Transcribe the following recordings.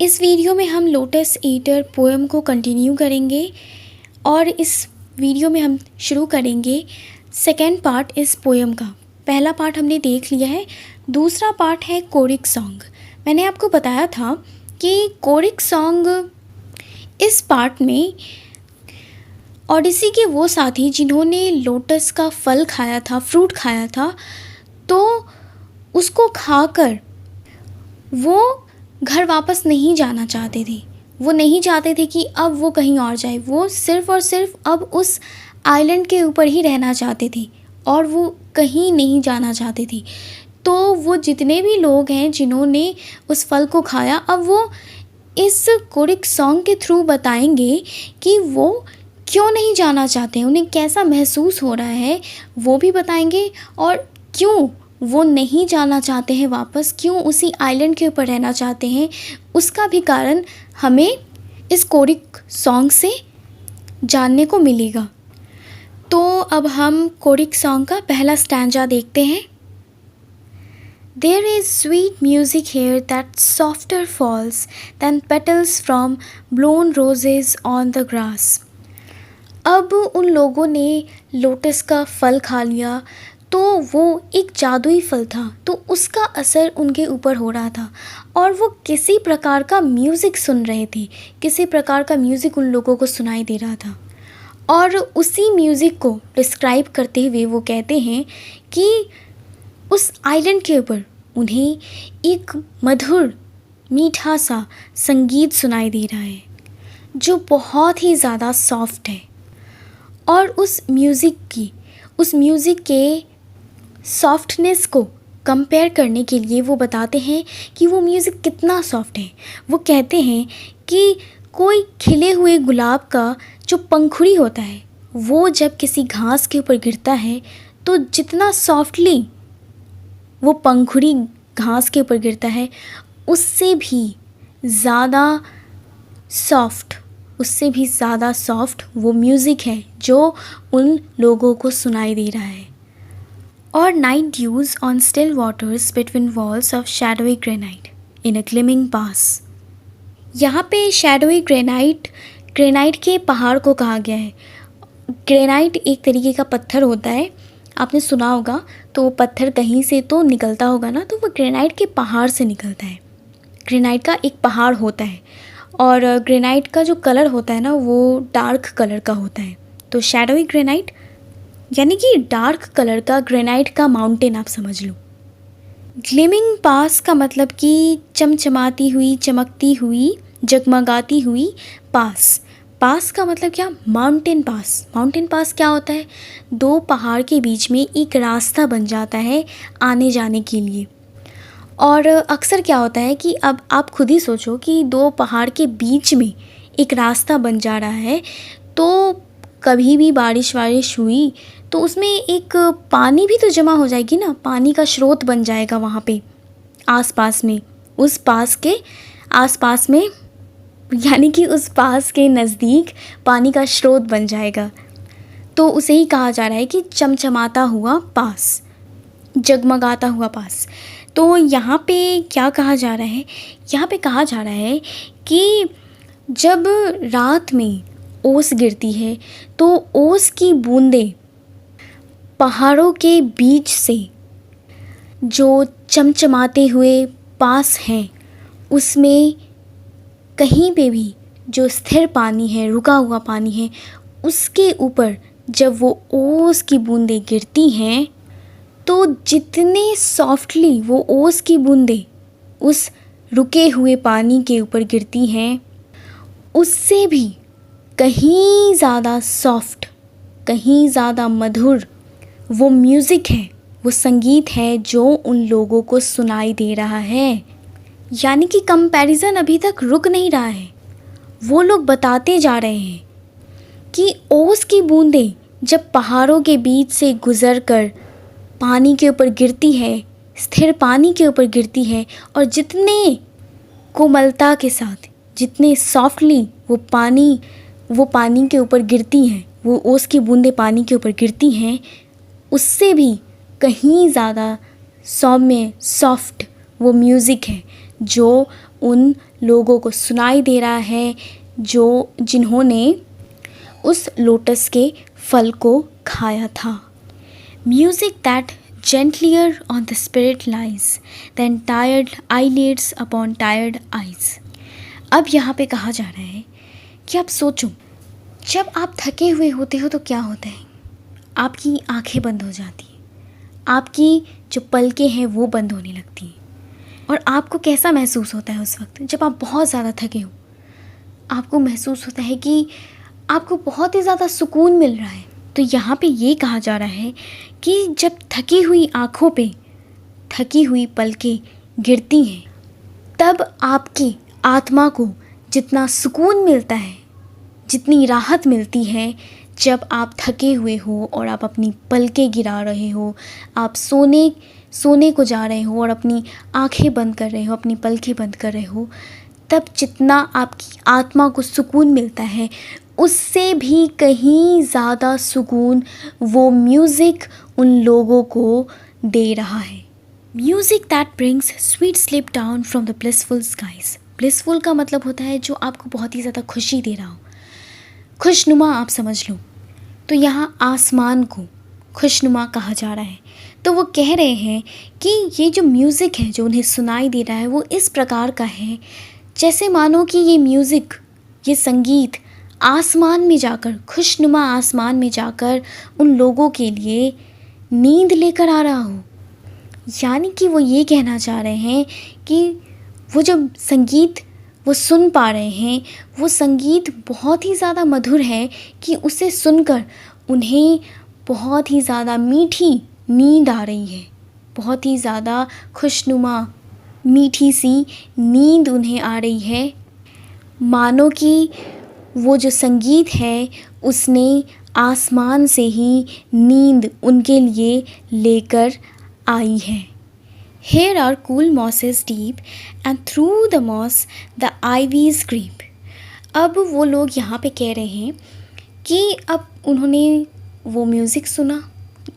इस वीडियो में हम लोटस ईटर पोएम को कंटिन्यू करेंगे और इस वीडियो में हम शुरू करेंगे सेकेंड पार्ट इस पोएम का। पहला पार्ट हमने देख लिया है, दूसरा पार्ट है कोरिक सॉन्ग। मैंने आपको बताया था कि कोरिक सॉन्ग इस पार्ट में ओडिसी के वो साथी जिन्होंने लोटस का फल खाया था, फ्रूट खाया था, तो उसको खाकर वो घर वापस नहीं जाना चाहते थे। वो नहीं चाहते थे कि अब वो कहीं और जाए। वो सिर्फ़ और सिर्फ अब उस आइलैंड के ऊपर ही रहना चाहते थे और वो कहीं नहीं जाना चाहते थे। तो वो जितने भी लोग हैं जिन्होंने उस फल को खाया, अब वो इस कोरिक सॉन्ग के थ्रू बताएंगे कि वो क्यों नहीं जाना चाहते, उन्हें कैसा महसूस हो रहा है वो भी बताएंगे, और क्यों वो नहीं जाना चाहते हैं वापस, क्यों उसी आइलैंड के ऊपर रहना चाहते हैं, उसका भी कारण हमें इस कोरिक सॉन्ग से जानने को मिलेगा। तो अब हम कोरिक सॉन्ग का पहला स्टैंजा देखते हैं। There is sweet music here that softer falls than petals from blown roses on the grass. अब उन लोगों ने लोटस का फल खा लिया, तो वो एक जादुई फल था, तो उसका असर उनके ऊपर हो रहा था और वो किसी प्रकार का म्यूज़िक सुन रहे थे, किसी प्रकार का म्यूज़िक उन लोगों को सुनाई दे रहा था। और उसी म्यूज़िक को डिस्क्राइब करते हुए वो कहते हैं कि उस आइलैंड के ऊपर उन्हें एक मधुर मीठा सा संगीत सुनाई दे रहा है जो बहुत ही ज़्यादा सॉफ्ट है। और उस म्यूज़िक के सॉफ्टनेस को कंपेयर करने के लिए वो बताते हैं कि वो म्यूज़िक कितना सॉफ्ट है। वो कहते हैं कि कोई खिले हुए गुलाब का जो पंखुड़ी होता है वो जब किसी घास के ऊपर गिरता है, तो जितना सॉफ्टली वो पंखुड़ी घास के ऊपर गिरता है, उससे भी ज़्यादा सॉफ्ट वो म्यूज़िक है जो उन लोगों को सुनाई दे रहा है। और night dews on still waters between walls of shadowy granite in a gleaming pass. यहाँ पे शैडोई ग्रेनाइट के पहाड़ को कहा गया है। ग्रेनाइट एक तरीके का पत्थर होता है, आपने सुना होगा। तो पत्थर कहीं से तो निकलता होगा ना, तो वो ग्रेनाइट के पहाड़ से निकलता है। ग्रेनाइट का एक पहाड़ होता है और ग्रेनाइट का जो कलर होता है ना, वो डार्क कलर का होता है। तो शैडोई ग्रेनाइट यानी कि डार्क कलर का ग्रेनाइट का माउंटेन आप समझ लो। ग्लिमिंग पास का मतलब कि चमचमाती हुई, चमकती हुई, जगमगाती हुई पास। पास का मतलब क्या? Mountain pass. माउंटेन पास क्या होता है? दो पहाड़ के बीच में एक रास्ता बन जाता है आने जाने के लिए। और अक्सर क्या होता है कि अब आप खुद ही सोचो कि दो पहाड़ के बीच में एक रास्ता बन जा रहा है, तो कभी भी बारिश हुई तो उसमें एक पानी भी तो जमा हो जाएगी ना, पानी का स्रोत बन जाएगा वहाँ पे आसपास में, उस पास के आसपास में, यानी कि उस पास के नज़दीक पानी का स्रोत बन जाएगा। तो उसे ही कहा जा रहा है कि चमचमाता हुआ पास, जगमगाता हुआ पास। तो यहाँ पे क्या कहा जा रहा है? यहाँ पे कहा जा रहा है कि जब रात में ओस गिरती है तो ओस की बूंदें पहाड़ों के बीच से जो चमचमाते हुए पास हैं, उसमें कहीं पे भी जो स्थिर पानी है, रुका हुआ पानी है, उसके ऊपर जब वो ओस की बूंदें गिरती हैं, तो जितने सॉफ्टली वो ओस की बूंदें उस रुके हुए पानी के ऊपर गिरती हैं, उससे भी कहीं ज़्यादा सॉफ्ट, कहीं ज़्यादा मधुर वो म्यूज़िक है, वो संगीत है जो उन लोगों को सुनाई दे रहा है। यानी कि कंपैरिजन अभी तक रुक नहीं रहा है। वो लोग बताते जा रहे हैं कि ओस की बूंदें जब पहाड़ों के बीच से गुज़र कर पानी के ऊपर गिरती है, स्थिर पानी के ऊपर गिरती है, और जितने कोमलता के साथ, जितने सॉफ्टली वो पानी के ऊपर गिरती हैं, वो ओस की बूंदें पानी के ऊपर गिरती हैं, उससे भी कहीं ज़्यादा सौम्य, सॉफ्ट वो म्यूज़िक है जो उन लोगों को सुनाई दे रहा है जिन्होंने उस लोटस के फल को खाया था। Music that gentlier on the spirit lies than tired eyelids upon tired eyes। अब यहाँ पे कहा जा रहा है कि आप सोचो, जब आप थके हुए होते हो तो क्या होता है, आपकी आंखें बंद हो जाती हैं, आपकी जो पलकें हैं वो बंद होने लगती हैं। और आपको कैसा महसूस होता है उस वक्त जब आप बहुत ज़्यादा थके हो? आपको महसूस होता है कि आपको बहुत ही ज़्यादा सुकून मिल रहा है। तो यहाँ पे ये कहा जा रहा है कि जब थकी हुई आँखों पे थकी हुई पलकें गिरती हैं, तब आपकी आत्मा को जितना सुकून मिलता है, जितनी राहत मिलती है, जब आप थके हुए हो और आप अपनी पलकें गिरा रहे हो, आप सोने को जा रहे हो और अपनी आंखें बंद कर रहे हो, अपनी पलकें बंद कर रहे हो, तब जितना आपकी आत्मा को सुकून मिलता है, उससे भी कहीं ज़्यादा सुकून वो म्यूज़िक उन लोगों को दे रहा है। Music that brings sweet sleep down from the blissful skies. Blissful का मतलब होता है जो आपको बहुत ही ज़्यादा खुशी दे रहा हो, खुशनुमा आप समझ लो। तो यहाँ आसमान को खुशनुमा कहा जा रहा है। तो वो कह रहे हैं कि ये जो म्यूज़िक है जो उन्हें सुनाई दे रहा है वो इस प्रकार का है जैसे मानो कि ये म्यूज़िक, ये संगीत आसमान में जाकर, खुशनुमा आसमान में जाकर उन लोगों के लिए नींद लेकर आ रहा हो। यानी कि वो ये कहना चाह रहे हैं कि वो जो संगीत वो सुन पा रहे हैं, वो संगीत बहुत ही ज़्यादा मधुर है कि उसे सुनकर उन्हें बहुत ही ज़्यादा मीठी नींद आ रही है, बहुत ही ज़्यादा खुशनुमा मीठी सी नींद उन्हें आ रही है, मानो कि वो जो संगीत है उसने आसमान से ही नींद उनके लिए लेकर आई है। Here are cool mosses deep and through the moss the ivies creep। अब वो लोग यहाँ पे कह रहे हैं कि अब उन्होंने वो म्यूज़िक सुना,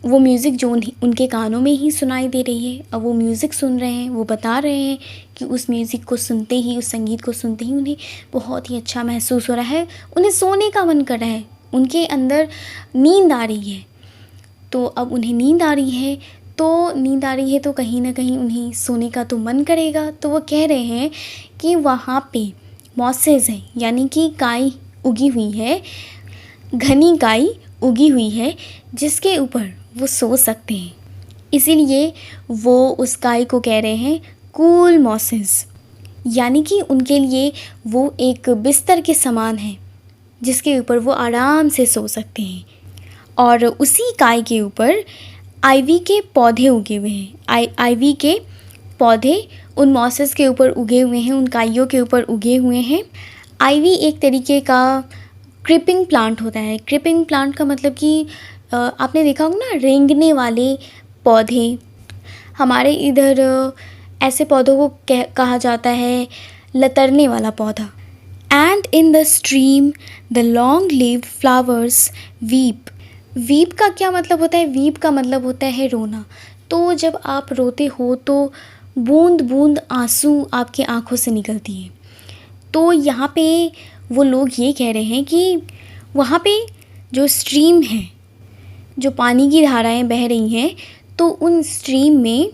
वो म्यूज़िक जो उनके कानों में ही सुनाई दे रही है, अब वो म्यूज़िक सुन रहे हैं, वो बता रहे हैं कि उस म्यूज़िक को सुनते ही, उस संगीत को सुनते ही उन्हें बहुत ही अच्छा महसूस हो रहा है, उन्हें सोने का मन कर रहा है, उनके अंदर नींद आ रही है। तो अब उन्हें नींद आ रही है, तो कहीं ना कहीं उन्हें सोने का तो मन करेगा। तो वो कह रहे हैं कि वहाँ पे मॉसेस हैं, यानी कि काई उगी हुई है, घनी काई उगी हुई है जिसके ऊपर वो सो सकते हैं। इसीलिए वो उस काई को कह रहे हैं कूल मॉसेस, यानी कि उनके लिए वो एक बिस्तर के समान है जिसके ऊपर वो आराम से सो सकते हैं। और उसी काई के ऊपर आइवी के पौधे उगे हुए हैं। आइवी के पौधे उन मॉसेस के ऊपर उगे हुए हैं, उन काइयों के ऊपर उगे हुए हैं। आइवी एक तरीके का क्रीपिंग प्लांट होता है। क्रीपिंग प्लांट का मतलब कि आपने देखा होगा ना, रेंगने वाले पौधे। हमारे इधर ऐसे पौधों को कहा जाता है लतरने वाला पौधा। And in the stream the long lived flowers weep. Weep का क्या मतलब होता है? वीप का मतलब होता है रोना। तो जब आप रोते हो तो बूंद बूंद आंसू आपके आँखों से निकलती हैं। तो यहाँ पे वो लोग ये कह रहे हैं कि वहाँ पे जो स्ट्रीम है, जो पानी की धाराएं बह रही हैं, तो उन स्ट्रीम में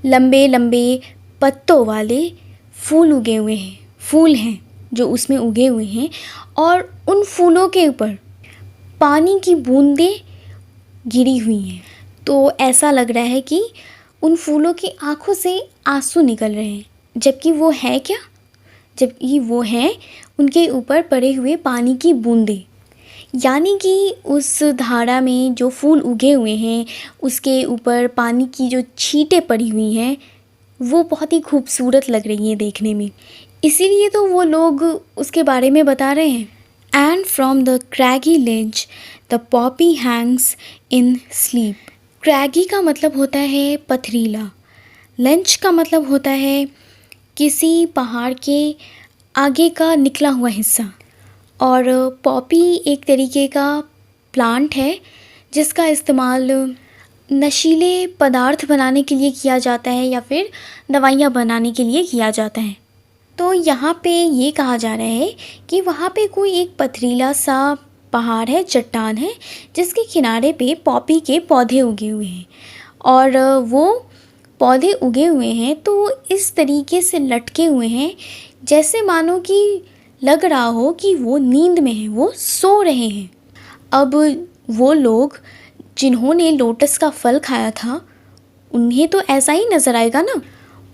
लंबे लंबे पत्तों वाले फूल उगे हुए हैं, फूल हैं जो उसमें उगे हुए हैं, और उन फूलों के ऊपर पानी की बूंदें गिरी हुई हैं। तो ऐसा लग रहा है कि उन फूलों की आँखों से आंसू निकल रहे हैं, जबकि वो है क्या? जबकि वो हैं उनके ऊपर पड़े हुए पानी की बूंदें। यानी कि उस धारा में जो फूल उगे हुए हैं उसके ऊपर पानी की जो छींटें पड़ी हुई हैं वो बहुत ही खूबसूरत लग रही हैं देखने में। इसीलिए तो वो लोग उसके बारे में बता रहे हैं। And from the craggy ledge the poppy hangs in sleep. Craggy का मतलब होता है पथरीला, लेंच का मतलब होता है किसी पहाड़ के आगे का निकला हुआ हिस्सा, और पॉपी एक तरीके का प्लांट है जिसका इस्तेमाल नशीले पदार्थ बनाने के लिए किया जाता है या फिर दवाइयाँ बनाने के लिए किया जाता है। तो यहाँ पे ये कहा जा रहा है कि वहाँ पे कोई एक पथरीला सा पहाड़ है, चट्टान है, जिसके किनारे पे पॉपी के पौधे उगे हुए हैं। और वो पौधे उगे हुए हैं तो इस तरीके से लटके हुए हैं जैसे मानो कि लग रहा हो कि वो नींद में हैं, वो सो रहे हैं। अब वो लोग जिन्होंने लोटस का फल खाया था उन्हें तो ऐसा ही नज़र आएगा ना।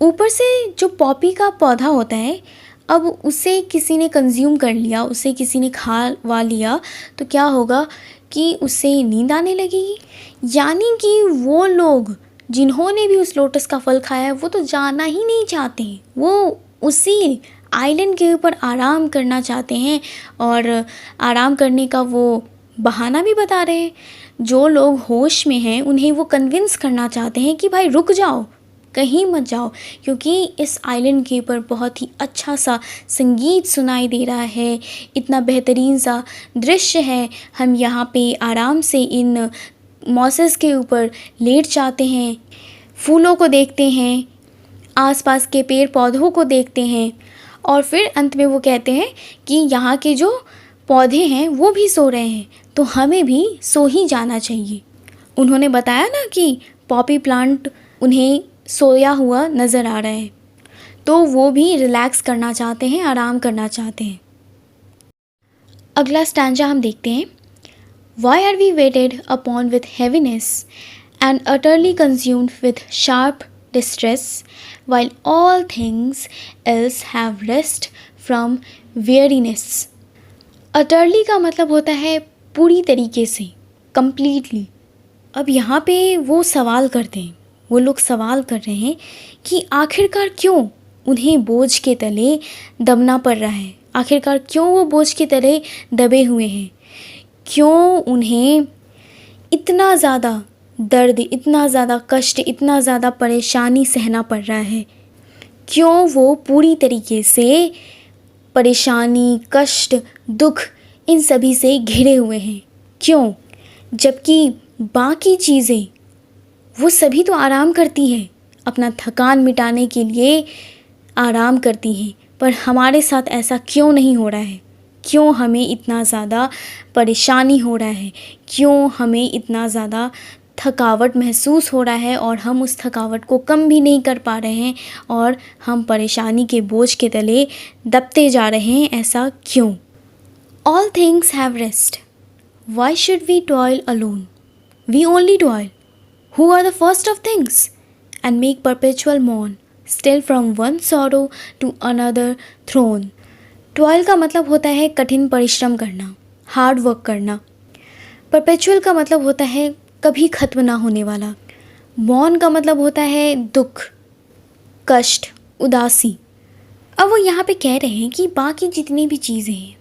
ऊपर से जो पॉपी का पौधा होता है, अब उसे किसी ने कंज्यूम कर लिया, उसे किसी ने खा लिया, तो क्या होगा कि उसे नींद आने लगेगी। यानी कि वो लोग जिन्होंने भी उस लोटस का फल खाया है वो तो जाना ही नहीं चाहते, वो उसी आइलैंड के ऊपर आराम करना चाहते हैं और आराम करने का वो बहाना भी बता रहे हैं। जो लोग होश में हैं उन्हें वो कन्विंस करना चाहते हैं कि भाई रुक जाओ, कहीं मत जाओ, क्योंकि इस आइलैंड के ऊपर बहुत ही अच्छा सा संगीत सुनाई दे रहा है, इतना बेहतरीन सा दृश्य है। हम यहाँ पे आराम से इन मॉसेस के ऊपर लेट जाते हैं, फूलों को देखते हैं, आसपास के पेड़ पौधों को देखते हैं और फिर अंत में वो कहते हैं कि यहाँ के जो पौधे हैं वो भी सो रहे हैं तो हमें भी सो ही जाना चाहिए। उन्होंने बताया ना कि पॉपी प्लांट उन्हें सोया हुआ नज़र आ रहा है, तो वो भी रिलैक्स करना चाहते हैं, आराम करना चाहते हैं। अगला स्टैंजा हम देखते हैं। Why are we weighted upon with heaviness and utterly consumed with sharp distress, while all things else have rest from weariness? Utterly का मतलब होता है पूरी तरीके से, completely। अब यहाँ पे वो सवाल करते हैं, वो लोग सवाल कर रहे हैं कि आखिरकार क्यों उन्हें बोझ के तले दबना पड़ रहा है, आखिरकार क्यों वो बोझ के तले दबे हुए हैं, क्यों उन्हें इतना ज़्यादा दर्द, इतना ज़्यादा कष्ट, इतना ज़्यादा परेशानी सहना पड़ रहा है, क्यों वो पूरी तरीके से परेशानी, कष्ट, दुख इन सभी से घिरे हुए हैं, क्यों, जबकि बाकी चीज़ें वो सभी तो आराम करती हैं, अपना थकान मिटाने के लिए आराम करती हैं, पर हमारे साथ ऐसा क्यों नहीं हो रहा है, क्यों हमें इतना ज़्यादा परेशानी हो रहा है, क्यों हमें इतना ज़्यादा थकावट महसूस हो रहा है और हम उस थकावट को कम भी नहीं कर पा रहे हैं और हम परेशानी के बोझ के तले दबते जा रहे हैं, ऐसा क्यों? All things have rest. Why should we toil alone? We only toil, who are the first of things, and make perpetual mourn, still from one sorrow to another thrown. Toil का मतलब होता है कठिन परिश्रम करना, हार्ड वर्क करना। Perpetual का मतलब होता है कभी ख़त्म ना होने वाला। मौन का मतलब होता है दुख, कष्ट, उदासी। अब वो यहाँ पे कह रहे हैं कि बाकी जितनी भी चीज़ें हैं,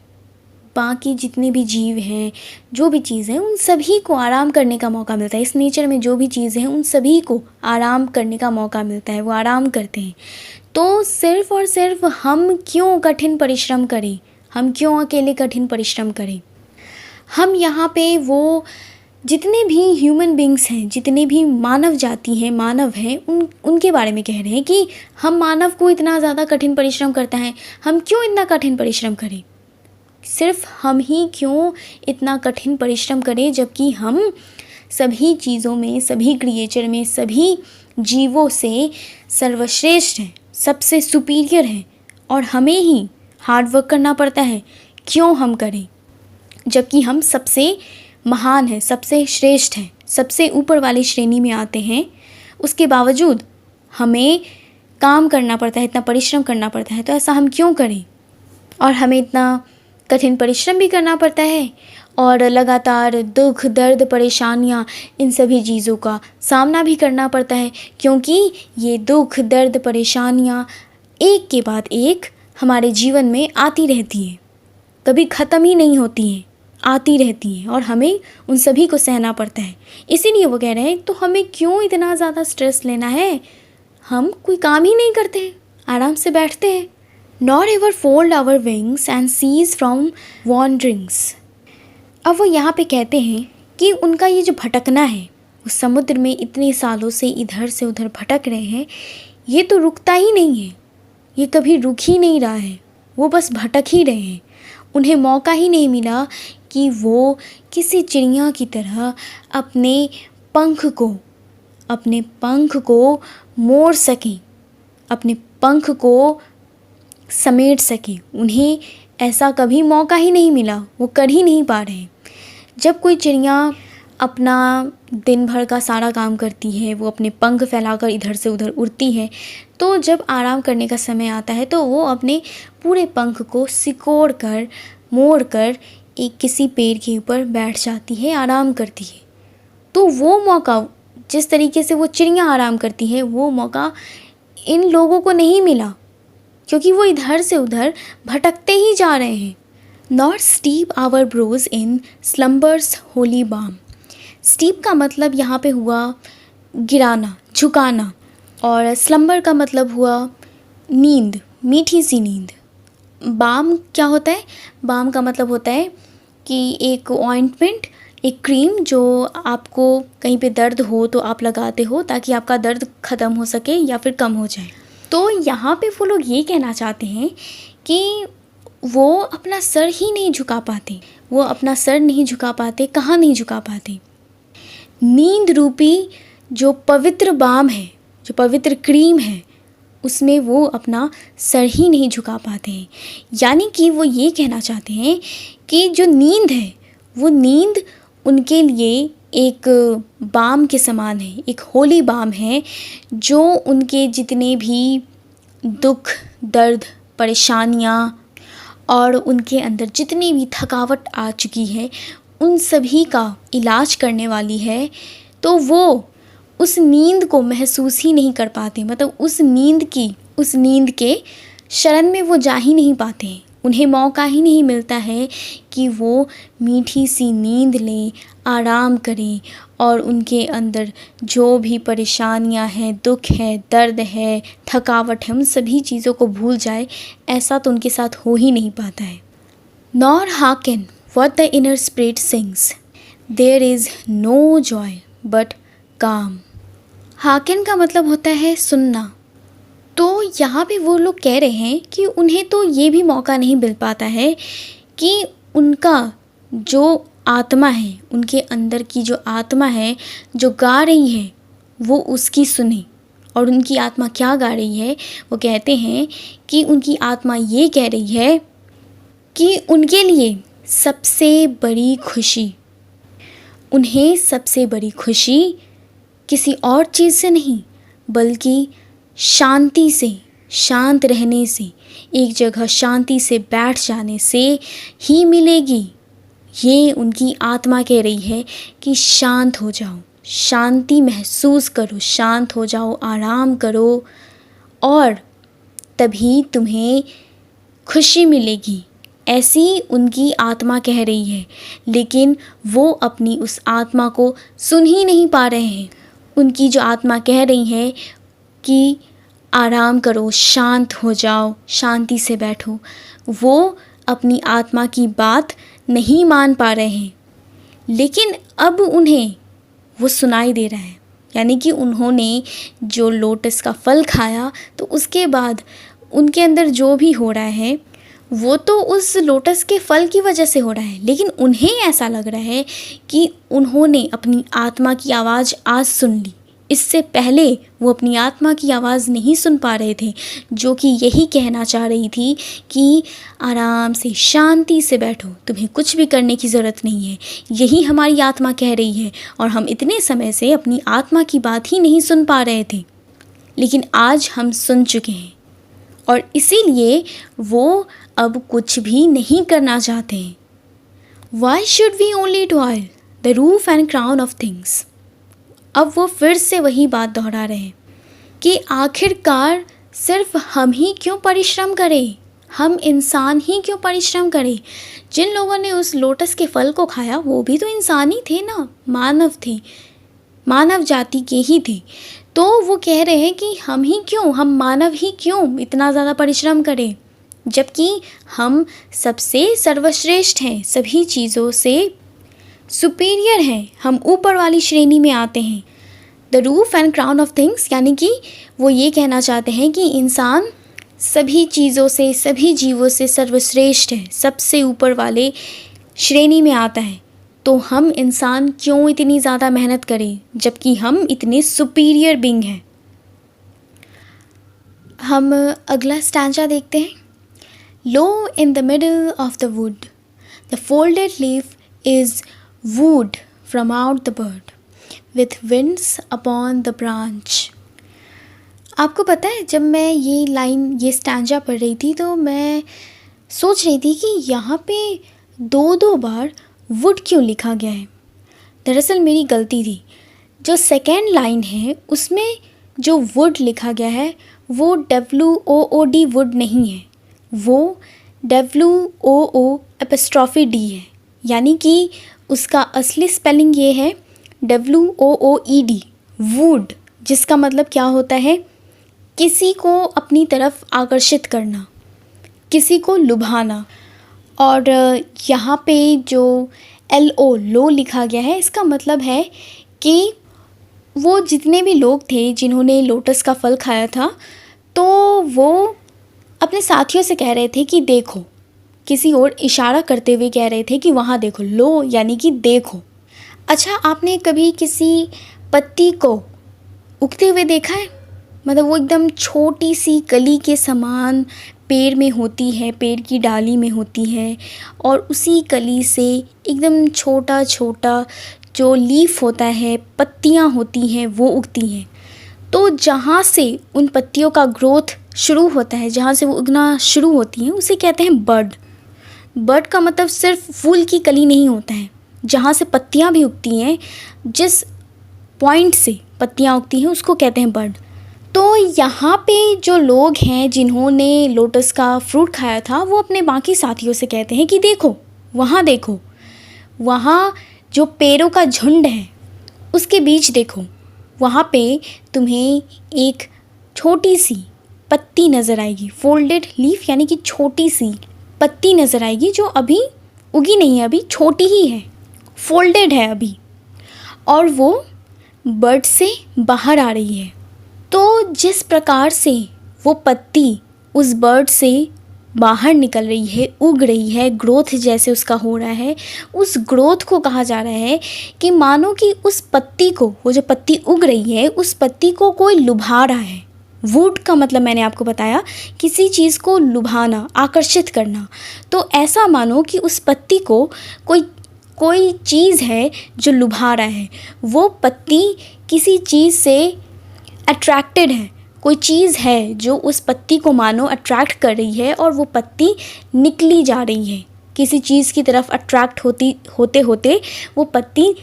बाकी जितने भी जीव हैं, जो भी चीज़ें, उन सभी को आराम करने का मौका मिलता है। इस नेचर में जो भी चीज़ें हैं उन सभी को आराम करने का मौका मिलता है, वो आराम करते हैं। तो सिर्फ़ और सिर्फ हम क्यों कठिन परिश्रम करें, हम क्यों अकेले कठिन परिश्रम करें। हम यहाँ पे वो जितने भी ह्यूमन बींग्स हैं, जितने भी मानव जाति हैं, मानव हैं, उनके बारे में कह रहे हैं कि हम मानव को इतना ज़्यादा कठिन परिश्रम करता है, हम क्यों इतना कठिन परिश्रम करें, सिर्फ हम ही क्यों इतना कठिन परिश्रम करें, जबकि हम सभी चीज़ों में, सभी क्रिएचर में, सभी जीवों से सर्वश्रेष्ठ हैं, सबसे सुपीरियर हैं और हमें ही हार्ड वर्क करना पड़ता है। क्यों हम करें, जबकि हम सबसे महान हैं, सबसे श्रेष्ठ हैं, सबसे ऊपर वाली श्रेणी में आते हैं, उसके बावजूद हमें काम करना पड़ता है, इतना परिश्रम करना पड़ता है। तो ऐसा हम क्यों करें, और हमें इतना कठिन परिश्रम भी करना पड़ता है और लगातार दुख, दर्द, परेशानियाँ, इन सभी चीज़ों का सामना भी करना पड़ता है, क्योंकि ये दुख, दर्द, परेशानियाँ एक के बाद एक हमारे जीवन में आती रहती हैं, कभी ख़त्म ही नहीं होती हैं, आती रहती हैं और हमें उन सभी को सहना पड़ता है। इसीलिए वो कह रहे हैं तो हमें क्यों इतना ज़्यादा स्ट्रेस लेना है, हम कोई काम ही नहीं करते हैं, आराम से बैठते हैं। Nor ever fold our wings and cease from wanderings. अब वो यहाँ पे कहते हैं कि उनका ये जो भटकना है, उस समुद्र में इतने सालों से इधर से उधर भटक रहे हैं, ये तो रुकता ही नहीं है, ये कभी रुक ही नहीं रहा है, वो बस भटक ही रहे हैं। उन्हें मौका ही नहीं मिला कि वो किसी चिड़िया की तरह अपने पंख को मोड़ सकें, अपने पंख को समेट सकें। उन्हें ऐसा कभी मौका ही नहीं मिला, वो कर ही नहीं पा रहे। जब कोई चिड़िया अपना दिन भर का सारा काम करती है, वो अपने पंख फैलाकर इधर से उधर उड़ती है, तो जब आराम करने का समय आता है तो वो अपने पूरे पंख को सिकोड़ कर मोड़ कर एक किसी पेड़ के ऊपर बैठ जाती है, आराम करती है। तो वो मौका, जिस तरीके से वो चिड़िया आराम करती है, वो मौका इन लोगों को नहीं मिला, क्योंकि वो इधर से उधर भटकते ही जा रहे हैं। Nor steep our brows in slumber's holy balm। Steep का मतलब यहाँ पे हुआ गिराना, झुकाना, और स्लम्बर का मतलब हुआ नींद, मीठी सी नींद। बाम क्या होता है? बाम का मतलब होता है कि एक ऑइंटमेंट, एक क्रीम जो आपको कहीं पे दर्द हो तो आप लगाते हो ताकि आपका दर्द ख़त्म हो सके या फिर कम हो जाए। तो यहाँ पे वो लोग ये कहना चाहते हैं कि वो अपना सर ही नहीं झुका पाते, वो अपना सर नहीं झुका पाते। कहाँ नहीं झुका पाते? नींद रूपी जो पवित्र बाम है, जो पवित्र क्रीम है, उसमें वो अपना सर ही नहीं झुका पाते हैं। यानी कि वो ये कहना चाहते हैं कि जो नींद है, वो नींद उनके लिए एक बाम के समान है, एक होली बाम है, जो उनके जितने भी दुख, दर्द, परेशानियाँ और उनके अंदर जितनी भी थकावट आ चुकी है, उन सभी का इलाज करने वाली है। तो वो उस नींद को महसूस ही नहीं कर पाते, मतलब उस नींद के शरण में वो जा ही नहीं पाते हैं। उन्हें मौका ही नहीं मिलता है कि वो मीठी सी नींद लें, आराम करें और उनके अंदर जो भी परेशानियां हैं, दुख है, दर्द है, थकावट है, उन सभी चीज़ों को भूल जाए। ऐसा तो उनके साथ हो ही नहीं पाता है। Nor hearken what the inner spirit sings, there is no joy but calm। Hokkien का मतलब होता है सुनना। तो यहाँ पे वो लोग कह रहे हैं कि उन्हें तो ये भी मौका नहीं मिल पाता है कि उनका जो आत्मा है, उनके अंदर की जो आत्मा है जो गा रही है, वो उसकी सुने। और उनकी आत्मा क्या गा रही है? वो कहते हैं कि उनकी आत्मा ये कह रही है कि उनके लिए सबसे बड़ी खुशी, उन्हें सबसे बड़ी खुशी किसी और चीज़ से नहीं बल्कि शांति से, शांत रहने से, एक जगह शांति से बैठ जाने से ही मिलेगी। ये उनकी आत्मा कह रही है कि शांत हो जाओ, शांति महसूस करो, शांत हो जाओ, आराम करो और तभी तुम्हें खुशी मिलेगी। ऐसी उनकी आत्मा कह रही है, लेकिन वो अपनी उस आत्मा को सुन ही नहीं पा रहे हैं। उनकी जो आत्मा कह रही है कि आराम करो, शांत हो जाओ, शांति से बैठो, वो अपनी आत्मा की बात नहीं मान पा रहे हैं। लेकिन अब उन्हें वो सुनाई दे रहा है, यानी कि उन्होंने जो लोटस का फल खाया तो उसके बाद उनके अंदर जो भी हो रहा है वो तो उस लोटस के फल की वजह से हो रहा है। लेकिन उन्हें ऐसा लग रहा है कि उन्होंने अपनी आत्मा की आवाज़ आज सुन ली। इससे पहले वो अपनी आत्मा की आवाज़ नहीं सुन पा रहे थे, जो कि यही कहना चाह रही थी कि आराम से, शांति से बैठो, तुम्हें कुछ भी करने की ज़रूरत नहीं है। यही हमारी आत्मा कह रही है और हम इतने समय से अपनी आत्मा की बात ही नहीं सुन पा रहे थे, लेकिन आज हम सुन चुके हैं और इसीलिए वो अब कुछ भी नहीं करना चाहते हैं। Why should we only toil the roof and crown of things? अब वो फिर से वही बात दोहरा रहे हैं कि आखिरकार सिर्फ हम ही क्यों परिश्रम करें, हम इंसान ही क्यों परिश्रम करें। जिन लोगों ने उस लोटस के फल को खाया वो भी तो इंसान ही थे ना, मानव थे, मानव जाति के ही थे। तो वो कह रहे हैं कि हम ही क्यों, हम मानव ही क्यों इतना ज़्यादा परिश्रम करें, जबकि हम सबसे सर्वश्रेष्ठ हैं, सभी चीज़ों से सुपीरियर हैं, हम ऊपर वाली श्रेणी में आते हैं। The roof and crown of things, यानी कि वो ये कहना चाहते हैं कि इंसान सभी चीज़ों से, सभी जीवों से सर्वश्रेष्ठ है, सबसे ऊपर वाले श्रेणी में आता है, तो हम इंसान क्यों इतनी ज़्यादा मेहनत करें जबकि हम इतने सुपीरियर बीइंग हैं। हम अगला स्टैंजा देखते हैं। Lo in the middle of the wood the folded leaf is wooed from out the bird with winds upon the branch. आपको पता है, जब मैं ये स्टैंजा पढ़ रही थी तो मैं सोच रही थी कि यहाँ पे दो बार वुड क्यों लिखा गया है। दरअसल मेरी गलती थी। जो सेकेंड लाइन है उसमें जो वुड लिखा गया है वो WOOD वुड नहीं है, वो WOO''D है, यानी कि उसका असली स्पेलिंग ये है WOOED वुड, जिसका मतलब क्या होता है, किसी को अपनी तरफ आकर्षित करना, किसी को लुभाना। और यहाँ पे जो LO लो लिखा गया है, इसका मतलब है कि वो जितने भी लोग थे जिन्होंने लोटस का फल खाया था, तो वो अपने साथियों से कह रहे थे कि देखो, किसी और इशारा करते हुए कह रहे थे कि वहाँ देखो, लो यानी कि देखो। अच्छा, आपने कभी किसी पत्ती को उगते हुए देखा है? मतलब वो एकदम छोटी सी कली के समान पेड़ में होती है, पेड़ की डाली में होती है, और उसी कली से एकदम छोटा छोटा जो लीफ होता है, पत्तियाँ होती हैं, वो उगती हैं। तो जहाँ से उन पत्तियों का ग्रोथ शुरू होता है, जहाँ से वो उगना शुरू होती हैं, उसे कहते हैं बड। बड का मतलब सिर्फ फूल की कली नहीं होता है, जहाँ से पत्तियाँ भी उगती हैं, जिस पॉइंट से पत्तियाँ उगती हैं उसको कहते हैं बड। तो यहाँ पे जो लोग हैं जिन्होंने लोटस का फ्रूट खाया था, वो अपने बाकी साथियों से कहते हैं कि देखो, वहाँ जो पेड़ों का झुंड है उसके बीच देखो, वहाँ पे तुम्हें एक छोटी सी पत्ती नज़र आएगी। फोल्डेड लीफ यानी कि छोटी सी पत्ती नज़र आएगी, जो अभी उगी नहीं है, अभी छोटी ही है, फोल्डेड है अभी, और वो बड से बाहर आ रही है। तो जिस प्रकार से वो पत्ती उस बर्ड से बाहर निकल रही है, उग रही है, ग्रोथ जैसे उसका हो रहा है, उस ग्रोथ को कहा जा रहा है कि मानो कि उस पत्ती को, वो जो पत्ती उग रही है, उस पत्ती को कोई लुभा रहा है। वुड का मतलब मैंने आपको बताया, किसी चीज़ को लुभाना, आकर्षित करना। तो ऐसा मानो कि उस पत्ती को कोई चीज़ है जो लुभा रहा है। वो पत्ती किसी चीज़ से अट्रैक्टेड है, कोई चीज़ है जो उस पत्ती को मानो अट्रैक्ट कर रही है, और वो पत्ती निकली जा रही है, किसी चीज़ की तरफ अट्रैक्ट होते होते वो पत्ती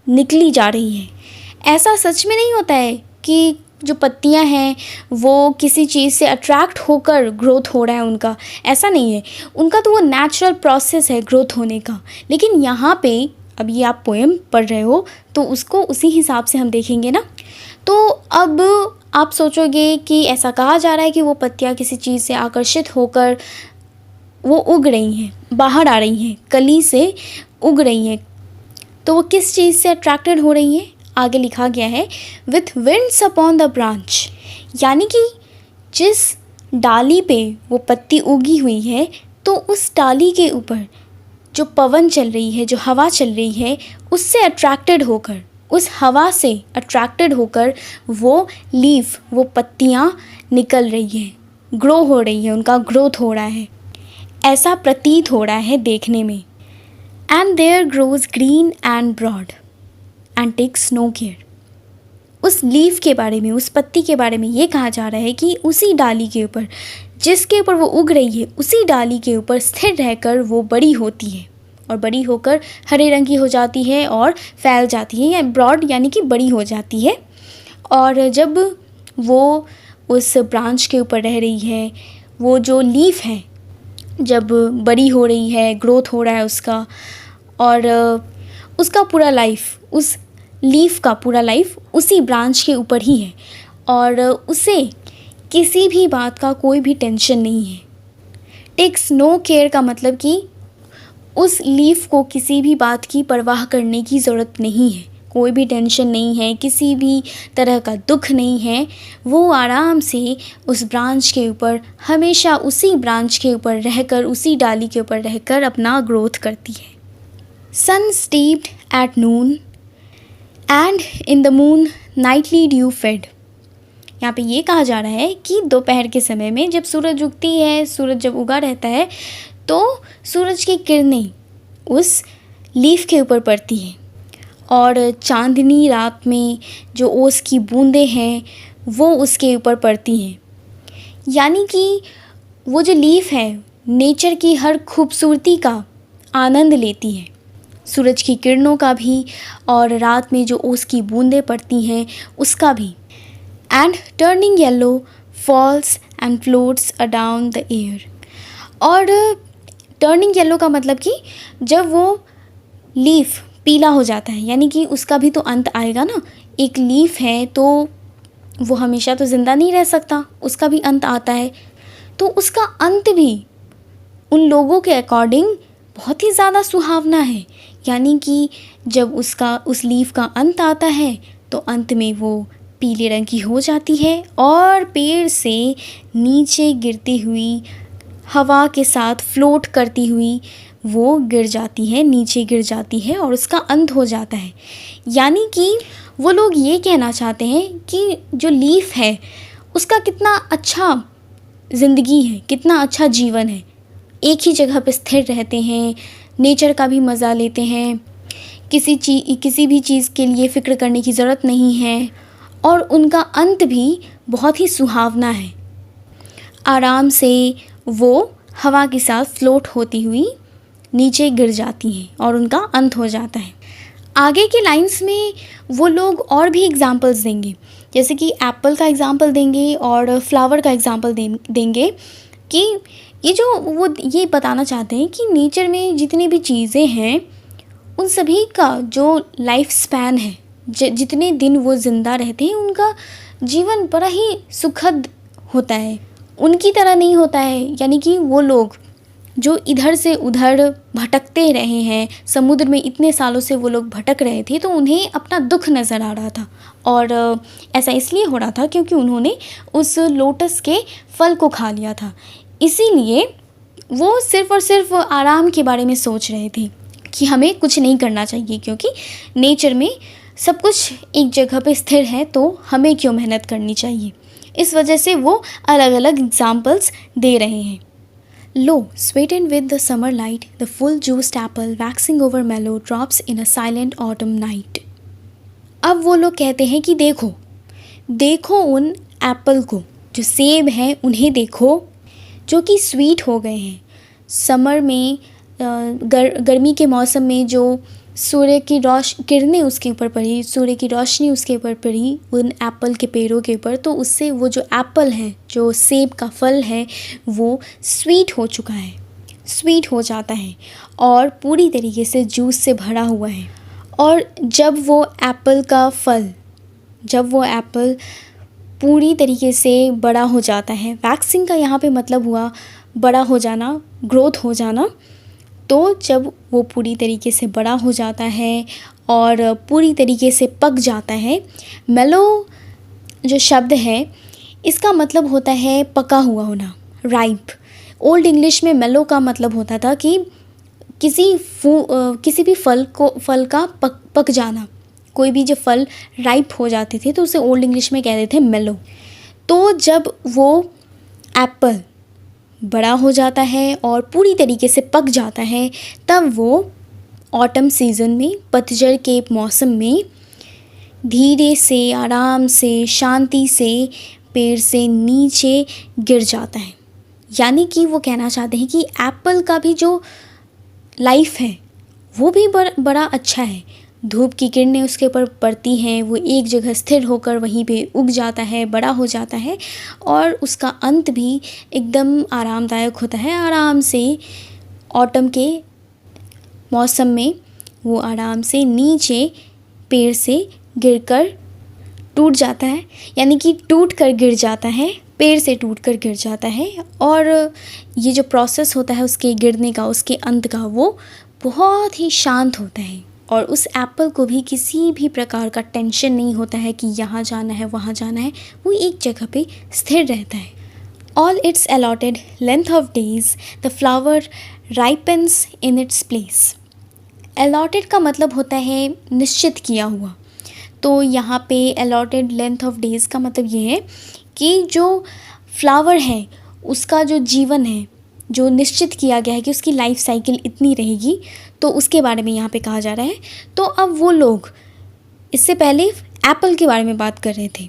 निकली जा रही है। ऐसा सच में नहीं होता है कि जो पत्तियां हैं वो किसी चीज़ से अट्रैक्ट होकर ग्रोथ हो रहा है उनका, ऐसा नहीं है। उनका तो वो नेचुरल प्रोसेस है ग्रोथ होने का। लेकिन यहाँ पे अभी आप पोएम पढ़ रहे हो तो उसको उसी हिसाब से हम देखेंगे ना। तो अब आप सोचोगे कि ऐसा कहा जा रहा है कि वो पत्तियाँ किसी चीज़ से आकर्षित होकर वो उग रही हैं, बाहर आ रही हैं, कली से उग रही हैं, तो वो किस चीज़ से अट्रैक्टेड हो रही हैं? आगे लिखा गया है with winds upon the branch, यानी कि जिस डाली पे वो पत्ती उगी हुई है, तो उस डाली के ऊपर जो पवन चल रही है, जो हवा चल रही है, उससे अट्रैक्टेड होकर, उस हवा से अट्रैक्टेड होकर वो लीफ, वो पत्तियाँ निकल रही हैं, ग्रो हो रही है, उनका ग्रोथ हो रहा है, ऐसा प्रतीत हो रहा है देखने में। And there grows green and broad and takes no care. उस लीफ के बारे में, उस पत्ती के बारे में ये कहा जा रहा है कि उसी डाली के ऊपर, जिसके ऊपर वो उग रही है, उसी डाली के ऊपर स्थिर रहकर वो बड़ी होती है, और बड़ी होकर हरे रंग की हो जाती है और फैल जाती है, या ब्रॉड यानी कि बड़ी हो जाती है। और जब वो उस ब्रांच के ऊपर रह रही है, वो जो लीफ है जब बड़ी हो रही है, ग्रोथ हो रहा है उसका, और उसका पूरा लाइफ, उस लीफ का पूरा लाइफ उसी ब्रांच के ऊपर ही है, और उसे किसी भी बात का कोई भी टेंशन नहीं है। टेक्स नो केयर का मतलब कि उस लीफ को किसी भी बात की परवाह करने की ज़रूरत नहीं है, कोई भी टेंशन नहीं है, किसी भी तरह का दुख नहीं है, वो आराम से उस ब्रांच के ऊपर, हमेशा उसी ब्रांच के ऊपर रहकर, उसी डाली के ऊपर रहकर अपना ग्रोथ करती है। Sun steeped at noon and in the moon nightly dew fed. यहाँ पे ये कहा जा रहा है कि दोपहर के समय में जब सूरज उगती है, सूरज जब उगा रहता है, तो सूरज की किरणें उस लीफ के ऊपर पड़ती हैं और चांदनी रात में जो ओस की बूंदें हैं वो उसके ऊपर पड़ती हैं। यानी कि वो जो लीफ है नेचर की हर खूबसूरती का आनंद लेती है, सूरज की किरणों का भी और रात में जो ओस की बूंदें पड़ती हैं उसका भी। And turning yellow falls and floats adown the air. और टर्निंग येलो का मतलब कि जब वो लीफ पीला हो जाता है, यानी कि उसका भी तो अंत आएगा ना। एक लीफ है तो वो हमेशा तो ज़िंदा नहीं रह सकता, उसका भी अंत आता है। तो उसका अंत भी उन लोगों के अकॉर्डिंग बहुत ही ज़्यादा सुहावना है। यानी कि जब उस लीफ का अंत आता है तो अंत में वो पीले रंग की हो जाती है और पेड़ से नीचे गिरती हुई, हवा के साथ फ्लोट करती हुई वो गिर जाती है, नीचे गिर जाती है और उसका अंत हो जाता है। यानी कि वो लोग ये कहना चाहते हैं कि जो लीफ है उसका कितना अच्छा ज़िंदगी है, कितना अच्छा जीवन है। एक ही जगह पर स्थिर रहते हैं, नेचर का भी मज़ा लेते हैं, किसी भी चीज़ के लिए फ़िक्र करने की ज़रूरत नहीं है और उनका अंत भी बहुत ही सुहावना है। आराम से वो हवा के साथ फ्लोट होती हुई नीचे गिर जाती हैं और उनका अंत हो जाता है। आगे के लाइंस में वो लोग और भी एग्जांपल्स देंगे, जैसे कि एप्पल का एग्जांपल देंगे और फ्लावर का एग्जांपल देंगे कि ये बताना चाहते हैं कि नेचर में जितनी भी चीज़ें हैं उन सभी का जो लाइफ स्पैन है, जितने दिन वो ज़िंदा रहते हैं उनका जीवन बड़ा ही सुखद होता है, उनकी तरह नहीं होता है। यानी कि वो लोग जो इधर से उधर भटकते रहे हैं, समुद्र में इतने सालों से वो लोग भटक रहे थे, तो उन्हें अपना दुख नज़र आ रहा था और ऐसा इसलिए हो रहा था क्योंकि उन्होंने उस लोटस के फल को खा लिया था। इसीलिए वो सिर्फ़ और सिर्फ आराम के बारे में सोच रहे थे कि हमें कुछ नहीं करना चाहिए, क्योंकि नेचर में सब कुछ एक जगह पे स्थिर है तो हमें क्यों मेहनत करनी चाहिए। इस वजह से वो अलग अलग एग्जाम्पल्स दे रहे हैं। Lo, sweetened with the summer light, the full juiced apple waxing over mellow drops in a silent autumn night. अब वो लोग कहते हैं कि देखो उन एप्पल को, जो सेब हैं उन्हें देखो, जो कि स्वीट हो गए हैं। समर में गर्मी के मौसम में जो सूर्य की किरणें उसके ऊपर पड़ी, सूर्य की रोशनी उसके ऊपर पड़ी उन एप्पल के पेड़ों के ऊपर, तो उससे वो जो एप्पल है, जो सेब का फल है, वो स्वीट हो चुका है, स्वीट हो जाता है और पूरी तरीके से जूस से भरा हुआ है। और जब वो एप्पल पूरी तरीके से बड़ा हो जाता है, वैक्सिंग का यहाँ पे मतलब हुआ बड़ा हो जाना, ग्रोथ हो जाना। तो जब वो पूरी तरीके से बड़ा हो जाता है और पूरी तरीके से पक जाता है, मेलो जो शब्द है इसका मतलब होता है पका हुआ होना, राइप। ओल्ड इंग्लिश में मेलो का मतलब होता था कि किसी भी फल का पक जाना। कोई भी जो फल राइप हो जाते थे तो उसे ओल्ड इंग्लिश में कहते थे मेलो। तो जब वो एप्पल बड़ा हो जाता है और पूरी तरीके से पक जाता है, तब वो ऑटम सीज़न में, पतझड़ के मौसम में धीरे से, आराम से, शांति से पेड़ से नीचे गिर जाता है। यानी कि वो कहना चाहते हैं कि एप्पल का भी जो लाइफ है वो भी बड़ा अच्छा है। धूप की किरणें उसके ऊपर पड़ती हैं, वो एक जगह स्थिर होकर वहीं पे उग जाता है, बड़ा हो जाता है और उसका अंत भी एकदम आरामदायक होता है। आराम से ऑटम के मौसम में वो आराम से नीचे पेड़ से गिरकर टूट जाता है, यानी कि टूट कर गिर जाता है, पेड़ से टूटकर गिर जाता है। और ये जो प्रोसेस होता है उसके गिरने का, उसके अंत का, वो बहुत ही शांत होता है और उस एप्पल को भी किसी भी प्रकार का टेंशन नहीं होता है कि यहाँ जाना है वहाँ जाना है, वो एक जगह पे स्थिर रहता है. All its allotted length of days, the flower ripens in its place. Allotted का मतलब होता है निश्चित किया हुआ. तो यहाँ पे allotted length of days का मतलब ये है कि जो फ्लावर है उसका जो जीवन है, जो निश्चित किया गया है कि उसकी लाइफ साइकिल इतनी रहेगी, तो उसके बारे में यहाँ पे कहा जा रहा है. तो अब वो लोग इससे पहले एप्पल के बारे में बात कर रहे थे,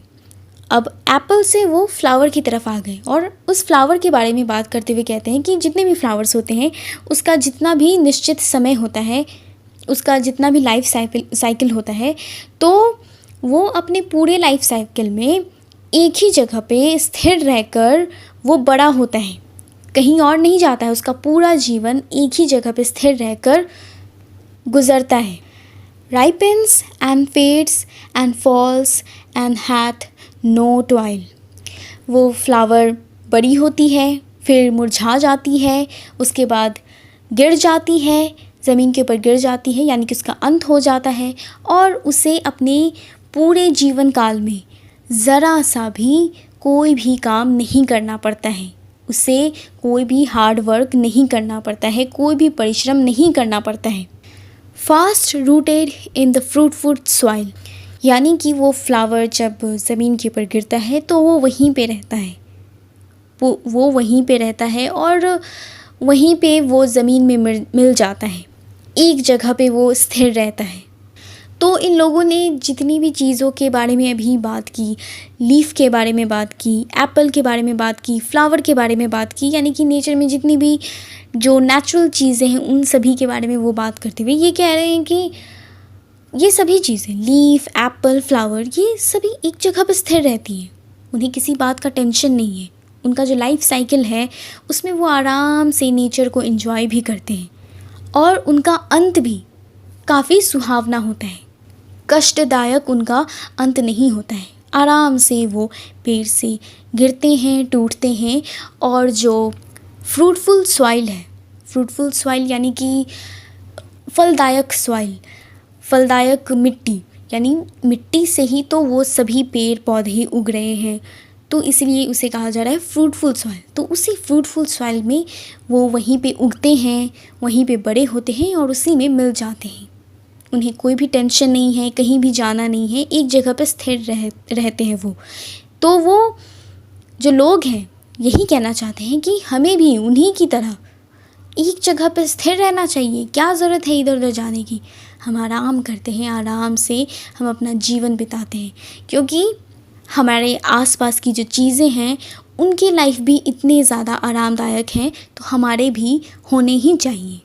अब एप्पल से वो फ्लावर की तरफ आ गए और उस फ्लावर के बारे में बात करते हुए कहते हैं कि जितने भी फ्लावर्स होते हैं उसका जितना भी निश्चित समय होता है, उसका जितना भी लाइफ साइकिल होता है, तो वो अपने पूरे लाइफ साइकिल में एक ही जगह पे स्थिर रहकर वो बड़ा होता है, कहीं और नहीं जाता है. उसका पूरा जीवन एक ही जगह पे स्थिर रहकर गुजरता है. ripens and fades and falls and hath no toil. वो फ्लावर बड़ी होती है, फिर मुरझा जाती है, उसके बाद गिर जाती है, ज़मीन के ऊपर गिर जाती है, यानी कि उसका अंत हो जाता है और उसे अपने पूरे जीवन काल में ज़रा सा भी कोई भी काम नहीं करना पड़ता है. उसे कोई भी हार्ड वर्क नहीं करना पड़ता है, कोई भी परिश्रम नहीं करना पड़ता है. Fast rooted in the fruitful soil, यानी कि वो फ्लावर जब ज़मीन के ऊपर गिरता है तो वो वहीं पे रहता है, वो वहीं पे रहता है और वहीं पे वो ज़मीन में मिल जाता है, एक जगह पे वो स्थिर रहता है. तो इन लोगों ने जितनी भी चीज़ों के बारे में अभी बात की, लीफ के बारे में बात की, एप्पल के बारे में बात की, फ्लावर के बारे में बात की, यानी कि नेचर में जितनी भी जो नेचुरल चीज़ें हैं उन सभी के बारे में वो बात करते हुए ये कह रहे हैं कि ये सभी चीज़ें, लीफ, एप्पल, फ्लावर, ये सभी एक जगह पर स्थिर रहती हैं, उन्हें किसी बात का टेंशन नहीं है. उनका जो लाइफ साइकिल है उसमें वो आराम से नेचर को एंजॉय भी करते हैं और उनका अंत भी काफ़ी सुहावना होता है, कष्टदायक उनका अंत नहीं होता है. आराम से वो पेड़ से गिरते हैं, टूटते हैं और जो फ्रूटफुल सॉइल है, फ्रूटफुल सॉइल यानी कि फलदायक सॉइल, फलदायक मिट्टी, यानी मिट्टी से ही तो वो सभी पेड़ पौधे उग रहे हैं, तो इसलिए उसे कहा जा रहा है फ्रूटफुल सॉइल. तो उसी फ्रूटफुल सॉइल में वो वहीं पे उगते हैं, वहीं पे बड़े होते हैं और उसी में मिल जाते हैं. उन्हें कोई भी टेंशन नहीं है, कहीं भी जाना नहीं है, एक जगह पर स्थिर रहते हैं वो. तो वो जो लोग हैं यही कहना चाहते हैं कि हमें भी उन्हीं की तरह एक जगह पर स्थिर रहना चाहिए. क्या ज़रूरत है इधर उधर जाने की, हम आराम करते हैं, आराम से हम अपना जीवन बिताते हैं, क्योंकि हमारे आसपास की जो चीज़ें हैं उनकी लाइफ भी इतने ज़्यादा आरामदायक हैं, तो हमारे भी होने ही चाहिए.